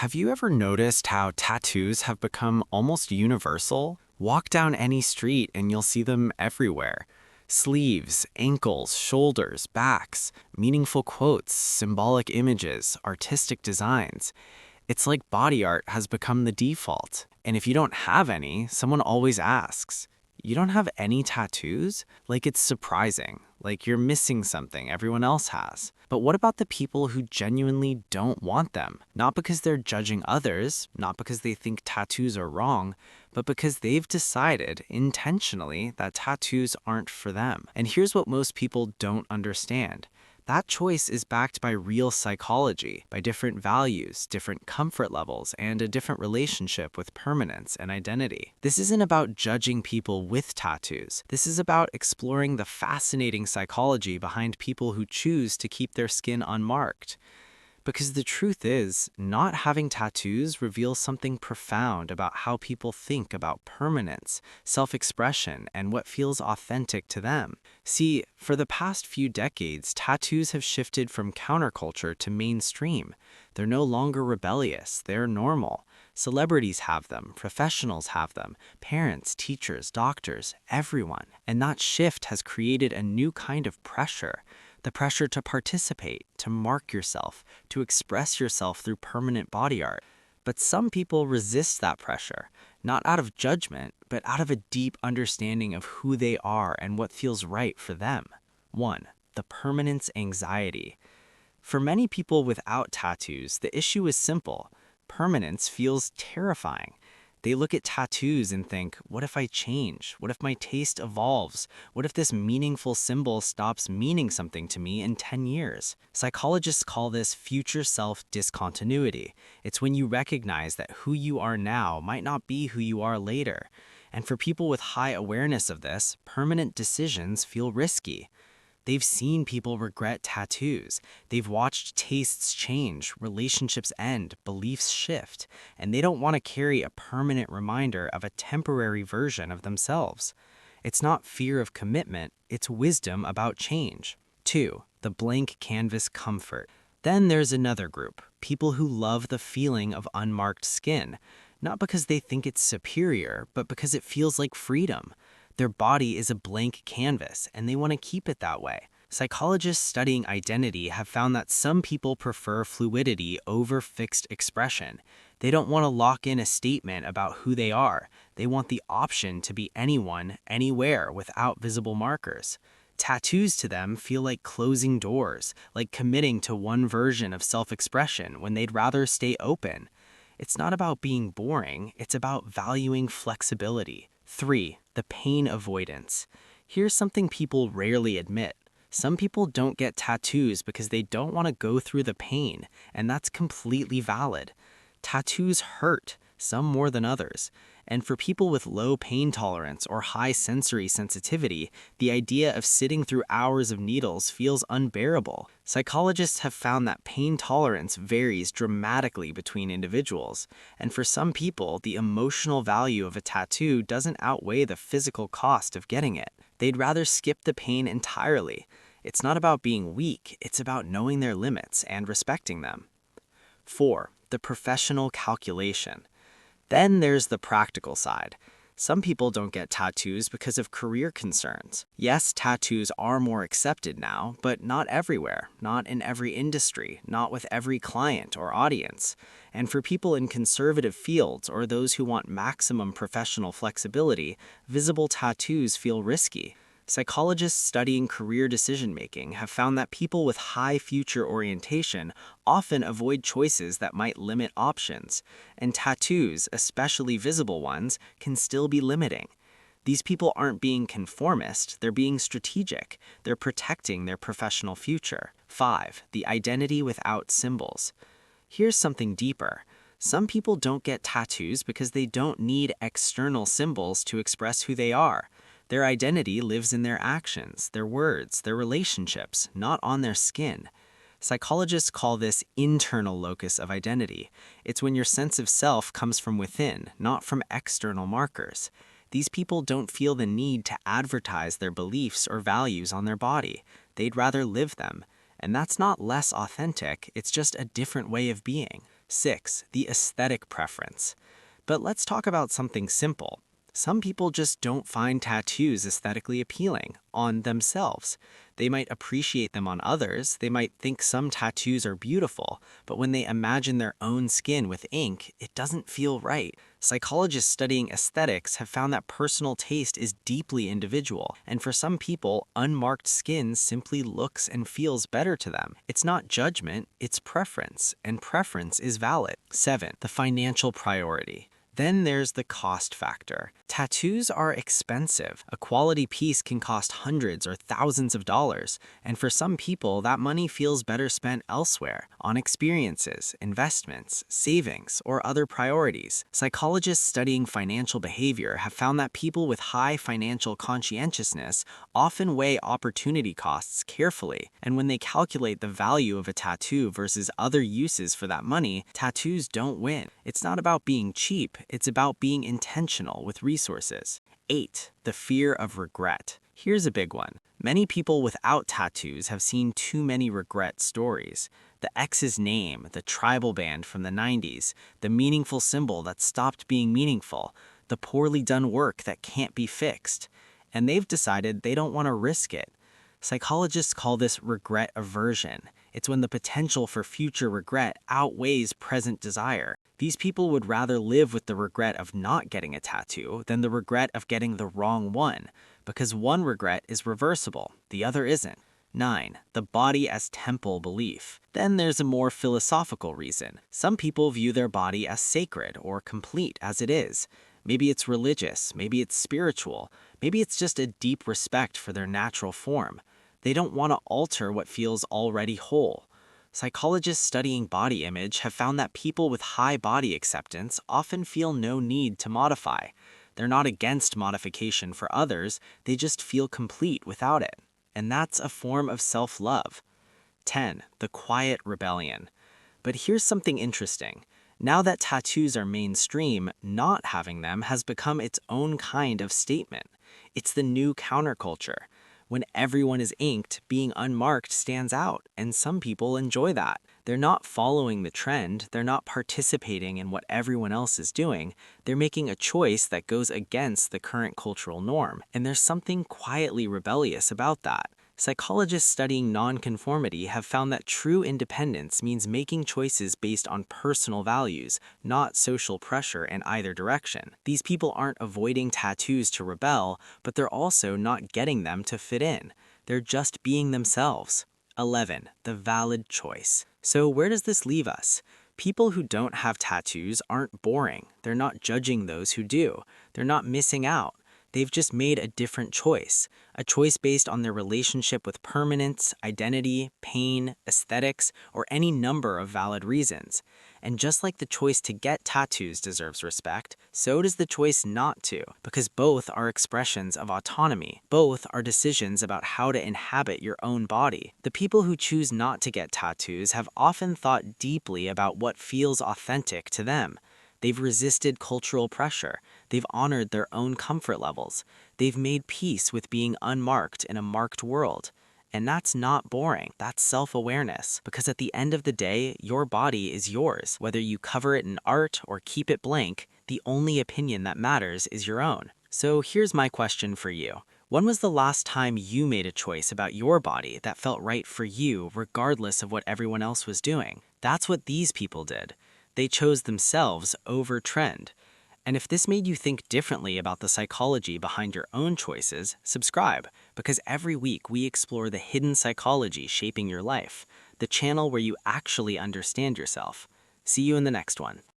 Have you ever noticed how tattoos have become almost universal? Walk down any street and you'll see them everywhere. Sleeves, ankles, shoulders, backs, meaningful quotes, symbolic images, artistic designs. It's like body art has become the default. And if you don't have any, someone always asks, "You don't have any tattoos?" Like it's surprising, like you're missing something everyone else has. But what about the people who genuinely don't want them? Not because they're judging others, not because they think tattoos are wrong, but because they've decided intentionally that tattoos aren't for them. And here's what most people don't understand. That choice is backed by real psychology, by different values, different comfort levels, and a different relationship with permanence and identity. This isn't about judging people with tattoos. This is about exploring the fascinating psychology behind people who choose to keep their skin unmarked. Because the truth is, not having tattoos reveals something profound about how people think about permanence, self-expression, and what feels authentic to them. See, for the past few decades, tattoos have shifted from counterculture to mainstream. They're no longer rebellious, they're normal. Celebrities have them, professionals have them, parents, teachers, doctors, everyone. And that shift has created a new kind of pressure. The pressure to participate, to mark yourself, to express yourself through permanent body art. But some people resist that pressure, not out of judgment, but out of a deep understanding of who they are and what feels right for them. 1. The permanence anxiety. For many people without tattoos, the issue is simple. Permanence feels terrifying. They look at tattoos and think, what if I change? What if my taste evolves? What if this meaningful symbol stops meaning something to me in 10 years? Psychologists call this future self discontinuity. It's when you recognize that who you are now might not be who you are later. And for people with high awareness of this, permanent decisions feel risky. They've seen people regret tattoos. They've watched tastes change, relationships end, beliefs shift, and they don't want to carry a permanent reminder of a temporary version of themselves. It's not fear of commitment, it's wisdom about change. 2. The blank canvas comfort. Then there's another group, people who love the feeling of unmarked skin, not because they think it's superior, but because it feels like freedom. Their body is a blank canvas, and they want to keep it that way. Psychologists studying identity have found that some people prefer fluidity over fixed expression. They don't want to lock in a statement about who they are. They want the option to be anyone, anywhere, without visible markers. Tattoos to them feel like closing doors, like committing to one version of self-expression when they'd rather stay open. It's not about being boring, it's about valuing flexibility. 3. The pain avoidance. Here's something people rarely admit. Some people don't get tattoos because they don't want to go through the pain, and that's completely valid. Tattoos hurt, some more than others. And for people with low pain tolerance or high sensory sensitivity, the idea of sitting through hours of needles feels unbearable. Psychologists have found that pain tolerance varies dramatically between individuals, and for some people, the emotional value of a tattoo doesn't outweigh the physical cost of getting it. They'd rather skip the pain entirely. It's not about being weak, it's about knowing their limits and respecting them. 4. The professional calculation. Then there's the practical side. Some people don't get tattoos because of career concerns. Yes, tattoos are more accepted now, but not everywhere, not in every industry, not with every client or audience. And for people in conservative fields or those who want maximum professional flexibility, visible tattoos feel risky. Psychologists studying career decision-making have found that people with high future orientation often avoid choices that might limit options, and tattoos, especially visible ones, can still be limiting. These people aren't being conformist, they're being strategic. They're protecting their professional future. 5. The identity without symbols. Here's something deeper. Some people don't get tattoos because they don't need external symbols to express who they are. Their identity lives in their actions, their words, their relationships, not on their skin. Psychologists call this internal locus of identity. It's when your sense of self comes from within, not from external markers. These people don't feel the need to advertise their beliefs or values on their body. They'd rather live them. And that's not less authentic, it's just a different way of being. 6. The aesthetic preference. But let's talk about something simple. Some people just don't find tattoos aesthetically appealing on themselves. They might appreciate them on others, they might think some tattoos are beautiful, but when they imagine their own skin with ink, it doesn't feel right. Psychologists studying aesthetics have found that personal taste is deeply individual, and for some people, unmarked skin simply looks and feels better to them. It's not judgment, it's preference, and preference is valid. 7. The financial priority. Then there's the cost factor. Tattoos are expensive. A quality piece can cost hundreds or thousands of dollars, and for some people, that money feels better spent elsewhere, on experiences, investments, savings, or other priorities. Psychologists studying financial behavior have found that people with high financial conscientiousness often weigh opportunity costs carefully, and when they calculate the value of a tattoo versus other uses for that money, tattoos don't win. It's not about being cheap, it's about being intentional with resources. 8. The fear of regret. Here's a big one. Many people without tattoos have seen too many regret stories. The ex's name, the tribal band from the 90s, the meaningful symbol that stopped being meaningful, the poorly done work that can't be fixed. And they've decided they don't want to risk it. Psychologists call this regret aversion. It's when the potential for future regret outweighs present desire. These people would rather live with the regret of not getting a tattoo than the regret of getting the wrong one, because one regret is reversible, the other isn't. 9. The body as temple belief. Then there's a more philosophical reason. Some people view their body as sacred or complete as it is. Maybe it's religious, maybe it's spiritual, maybe it's just a deep respect for their natural form. They don't want to alter what feels already whole. Psychologists studying body image have found that people with high body acceptance often feel no need to modify. They're not against modification for others, they just feel complete without it. And that's a form of self-love. 10. The quiet rebellion. But here's something interesting. Now that tattoos are mainstream, not having them has become its own kind of statement. It's the new counterculture. When everyone is inked, being unmarked stands out, and some people enjoy that. They're not following the trend, they're not participating in what everyone else is doing, they're making a choice that goes against the current cultural norm, and there's something quietly rebellious about that. Psychologists studying nonconformity have found that true independence means making choices based on personal values, not social pressure in either direction. These people aren't avoiding tattoos to rebel, but they're also not getting them to fit in. They're just being themselves. 11. The valid choice. So where does this leave us? People who don't have tattoos aren't boring. They're not judging those who do. They're not missing out. They've just made a different choice, a choice based on their relationship with permanence, identity, pain, aesthetics, or any number of valid reasons. And just like the choice to get tattoos deserves respect, so does the choice not to, because both are expressions of autonomy. Both are decisions about how to inhabit your own body. The people who choose not to get tattoos have often thought deeply about what feels authentic to them. They've resisted cultural pressure. They've honored their own comfort levels. They've made peace with being unmarked in a marked world. And that's not boring. That's self-awareness. Because at the end of the day, your body is yours. Whether you cover it in art or keep it blank, the only opinion that matters is your own. So here's my question for you. When was the last time you made a choice about your body that felt right for you, regardless of what everyone else was doing? That's what these people did. They chose themselves over trend. And if this made you think differently about the psychology behind your own choices, subscribe, because every week we explore the hidden psychology shaping your life, the channel where you actually understand yourself. See you in the next one.